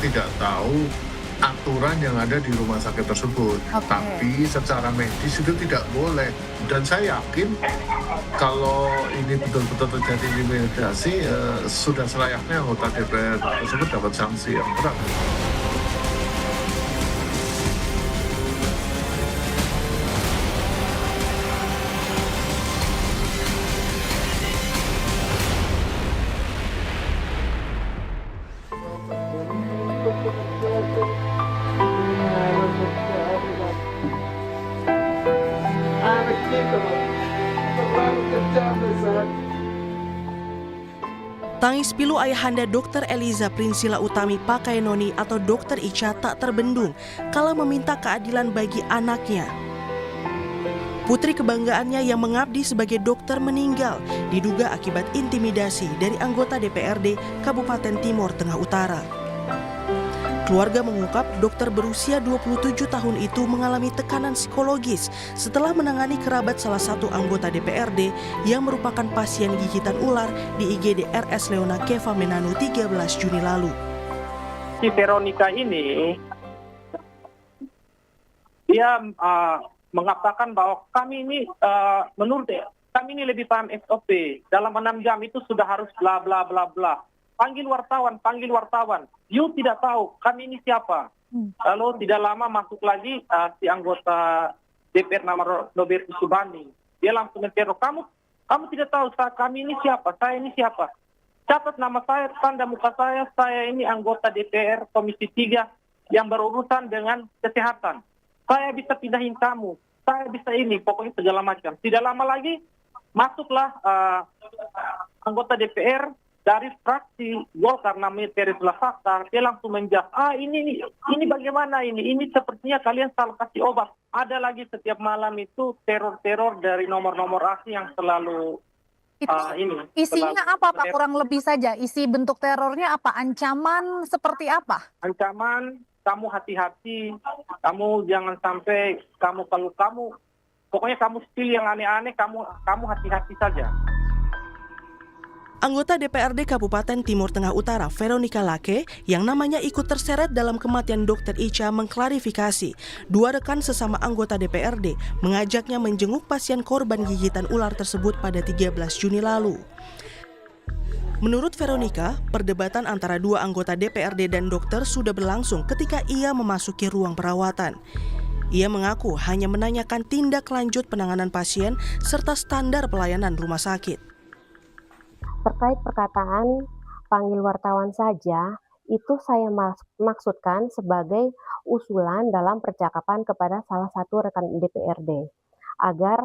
tidak tahu aturan yang ada di rumah sakit tersebut. Oke. Tapi secara medis itu tidak boleh. Dan saya yakin kalau ini betul-betul terjadi intimidasi, sudah selayaknya anggota DPR tersebut dapat sanksi yang berat. Tangis pilu ayahanda Dr. Eliza Prinsila Utami Pakainoni atau Dr. Icha tak terbendung kala meminta keadilan bagi anaknya. Putri kebanggaannya yang mengabdi sebagai dokter meninggal diduga akibat intimidasi dari anggota DPRD Kabupaten Timor Tengah Utara. Keluarga mengungkap dokter berusia 27 tahun itu mengalami tekanan psikologis setelah menangani kerabat salah satu anggota DPRD yang merupakan pasien gigitan ular di IGD RS Leona Keva Menanu 13 Juni lalu. Si Veronica ini, dia mengatakan bahwa kami ini, menurut kami ini lebih paham SOP. Dalam 6 jam itu sudah harus bla bla bla bla. Panggil wartawan. You tidak tahu kami ini siapa. Lalu tidak lama masuk lagi si anggota DPR nama Robertus Subandi. Dia langsung menteror, kamu tidak tahu kami ini siapa, saya ini siapa. Catat nama saya, tanda muka saya ini anggota DPR Komisi 3 yang berurusan dengan kesehatan. Saya bisa pindahin kamu, saya bisa ini, pokoknya segala macam. Tidak lama lagi masuklah anggota DPR dari fraksi Golkar namanya Terry Lasakar. Dia langsung menjawab, ini bagaimana ini sepertinya kalian salah kasih obat. Ada lagi setiap malam itu teror-teror dari nomor-nomor asli yang selalu Isinya apa Pak, kurang lebih saja? Isi bentuk terornya apa? Ancaman seperti apa? Ancaman, kamu hati-hati, kamu jangan sampai pokoknya kamu still yang aneh-aneh, kamu hati-hati saja. Anggota DPRD Kabupaten Timur Tengah Utara Veronica Lake yang namanya ikut terseret dalam kematian Dr. Icha mengklarifikasi dua rekan sesama anggota DPRD mengajaknya menjenguk pasien korban gigitan ular tersebut pada 13 Juni lalu. Menurut Veronica, perdebatan antara dua anggota DPRD dan dokter sudah berlangsung ketika ia memasuki ruang perawatan. Ia mengaku hanya menanyakan tindak lanjut penanganan pasien serta standar pelayanan rumah sakit. Terkait perkataan panggil wartawan saja, itu saya maksudkan sebagai usulan dalam percakapan kepada salah satu rekan DPRD agar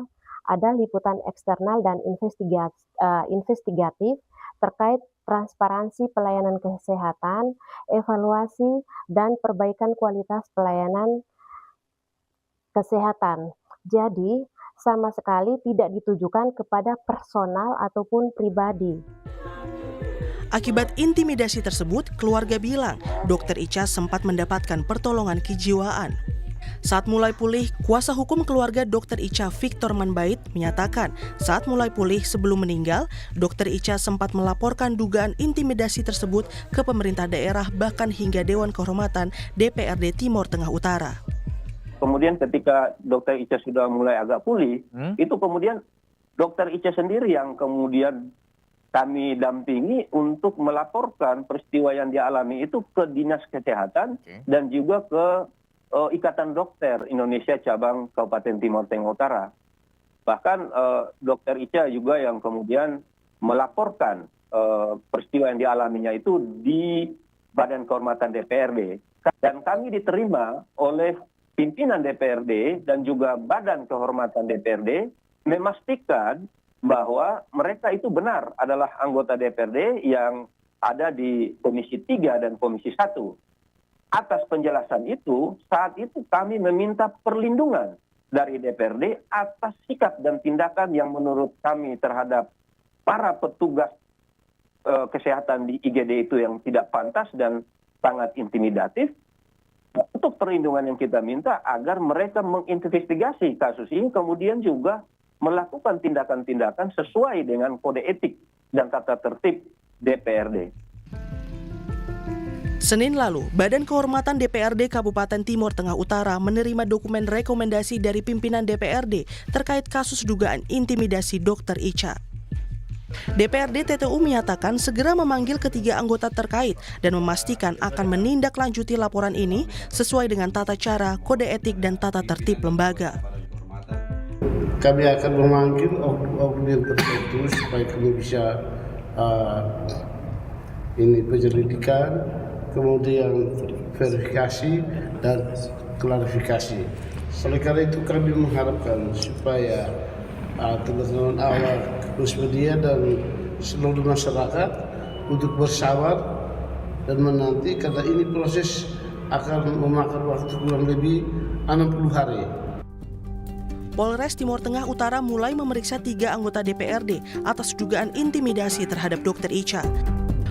ada liputan eksternal dan investigatif terkait transparansi pelayanan kesehatan, evaluasi, dan perbaikan kualitas pelayanan kesehatan. Jadi, sama sekali tidak ditujukan kepada personal ataupun pribadi. Akibat intimidasi tersebut, keluarga bilang Dr. Icha sempat mendapatkan pertolongan kejiwaan. Saat mulai pulih, kuasa hukum keluarga Dr. Icha Victor Manbait menyatakan saat mulai pulih sebelum meninggal, Dr. Icha sempat melaporkan dugaan intimidasi tersebut ke pemerintah daerah bahkan hingga Dewan Kehormatan DPRD Timor Tengah Utara. Kemudian ketika Dr. Icha sudah mulai agak pulih, itu kemudian Dr. Icha sendiri yang kemudian kami dampingi untuk melaporkan peristiwa yang dialami itu ke Dinas Kesehatan dan juga ke Ikatan Dokter Indonesia Cabang Kabupaten Timor Tengah Utara. Bahkan Dr. Icha juga yang kemudian melaporkan peristiwa yang dialaminya itu di Badan Kehormatan DPRD. Dan kami diterima oleh pimpinan DPRD dan juga Badan Kehormatan DPRD memastikan bahwa mereka itu benar adalah anggota DPRD yang ada di Komisi 3 dan Komisi 1. Atas penjelasan itu, saat itu kami meminta perlindungan dari DPRD atas sikap dan tindakan yang menurut kami terhadap para petugas kesehatan di IGD itu yang tidak pantas dan sangat intimidatif. Untuk perlindungan yang kita minta agar mereka menginvestigasi kasus ini, kemudian juga melakukan tindakan-tindakan sesuai dengan kode etik dan tata tertib DPRD. Senin lalu, Badan Kehormatan DPRD Kabupaten Timur Tengah Utara menerima dokumen rekomendasi dari pimpinan DPRD terkait kasus dugaan intimidasi Dr. Icha. DPRD TTU menyatakan segera memanggil ketiga anggota terkait dan memastikan akan menindaklanjuti laporan ini sesuai dengan tata cara, kode etik, dan tata tertib lembaga. Kami akan memanggil oknum yang tertentu supaya kami bisa penyelidikan, kemudian verifikasi dan klarifikasi. Oleh karena itu kami mengharapkan supaya teman-teman awal, terus media dan seluruh masyarakat untuk bersabar dan menanti, karena ini proses akan memakan waktu kurang lebih 60 hari. Polres Timur Tengah Utara mulai memeriksa 3 anggota DPRD atas dugaan intimidasi terhadap Dr. Icha.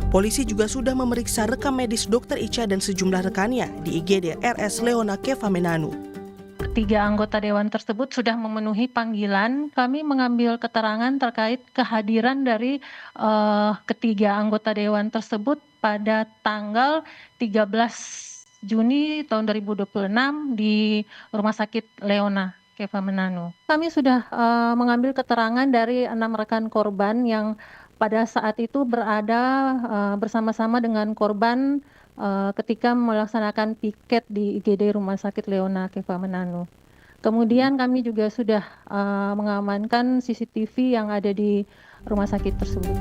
Polisi juga sudah memeriksa rekam medis Dr. Icha dan sejumlah rekannya di IGD RS Leona Kefamenanu. Ketiga anggota dewan tersebut sudah memenuhi panggilan. Kami mengambil keterangan terkait kehadiran dari ketiga anggota dewan tersebut pada tanggal 13 Juni tahun 2026 di Rumah Sakit Leona Kefamenanu. Kami sudah mengambil keterangan dari 6 rekan korban yang pada saat itu berada bersama-sama dengan korban ketika melaksanakan piket di IGD Rumah Sakit Leona Kefamenanu. Kemudian kami juga sudah mengamankan CCTV yang ada di rumah sakit tersebut.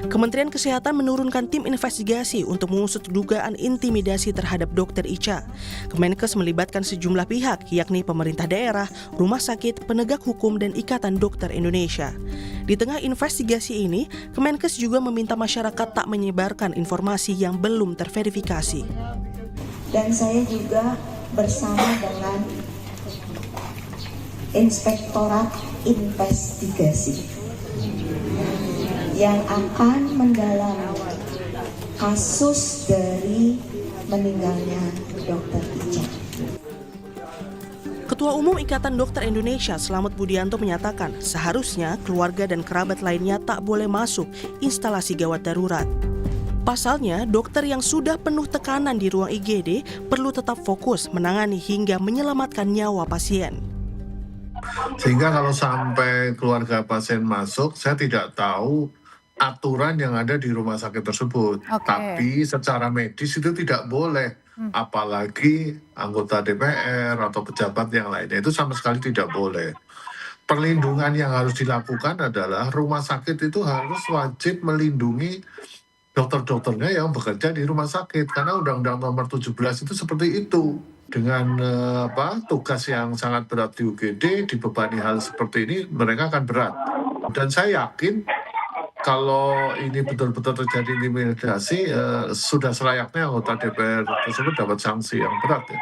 Kementerian Kesehatan menurunkan tim investigasi untuk mengusut dugaan intimidasi terhadap Dr. Icha. Kemenkes melibatkan sejumlah pihak, yakni pemerintah daerah, rumah sakit, penegak hukum, dan Ikatan Dokter Indonesia. Di tengah investigasi ini, Kemenkes juga meminta masyarakat tak menyebarkan informasi yang belum terverifikasi. Dan saya juga bersama dengan Inspektorat Investigasi yang akan mendalami kasus dari meninggalnya Dr. Icha. Ketua Umum Ikatan Dokter Indonesia Slamet Budianto menyatakan seharusnya keluarga dan kerabat lainnya tak boleh masuk instalasi gawat darurat. Pasalnya, dokter yang sudah penuh tekanan di ruang IGD perlu tetap fokus menangani hingga menyelamatkan nyawa pasien. Sehingga kalau sampai keluarga pasien masuk, saya tidak tahu aturan yang ada di rumah sakit tersebut. Tapi secara medis itu tidak boleh. Apalagi anggota DPR atau pejabat yang lainnya, itu sama sekali tidak boleh. Perlindungan yang harus dilakukan adalah rumah sakit itu harus wajib melindungi dokter-dokternya yang bekerja di rumah sakit. Karena Undang-Undang Nomor 17 itu seperti itu. Dengan tugas yang sangat berat di UGD, dibebani hal seperti ini, mereka akan berat. Dan saya yakin kalau ini betul-betul terjadi intimidasi, sudah selayaknya anggota DPR tersebut dapat sanksi yang berat. Ya.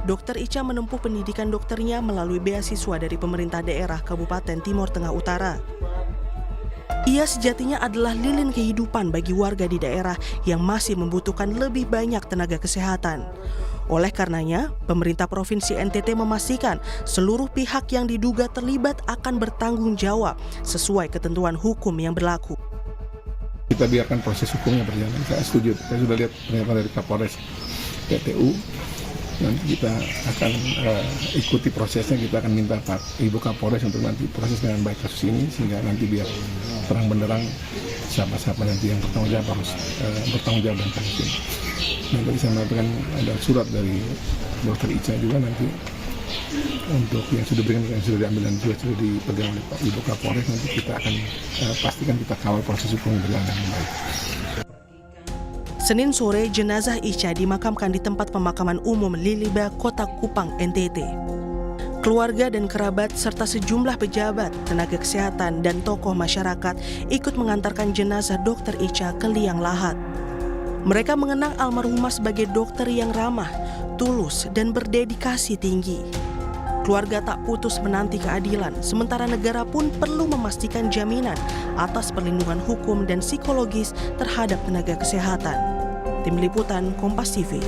Dr. Icha menempuh pendidikan dokternya melalui beasiswa dari pemerintah daerah Kabupaten Timur Tengah Utara. Ia sejatinya adalah lilin kehidupan bagi warga di daerah yang masih membutuhkan lebih banyak tenaga kesehatan. Oleh karenanya, pemerintah Provinsi NTT memastikan seluruh pihak yang diduga terlibat akan bertanggung jawab sesuai ketentuan hukum yang berlaku. Kita biarkan proses hukumnya berjalan. Saya setuju. Saya sudah lihat pernyataan dari Kapolres TTU. Nanti kita akan ikuti prosesnya. Kita akan minta Pak Ibu Kapolres untuk nanti proses dengan baik kasus ini, sehingga nanti biar terang benderang siapa-siapa nanti yang bertanggung jawab harus bertanggung jawab dengan kasus ini. Nah, tadi saya mengatakan ada surat dari Dr. Icha juga nanti untuk yang sudah berikan, yang sudah diambil dan juga sudah dipegang oleh Pak Ibu Kapolres. Nanti kita akan pastikan kita kawal proses hukum yang berjalan dengan baik. Senin sore, jenazah Icha dimakamkan di tempat pemakaman umum Liliba, Kota Kupang, NTT. Keluarga dan kerabat serta sejumlah pejabat, tenaga kesehatan, dan tokoh masyarakat ikut mengantarkan jenazah Dr. Icha ke liang lahat. Mereka mengenang almarhumah sebagai dokter yang ramah, tulus, dan berdedikasi tinggi. Keluarga tak putus menanti keadilan, sementara negara pun perlu memastikan jaminan atas perlindungan hukum dan psikologis terhadap tenaga kesehatan. Tim Liputan Kompas TV.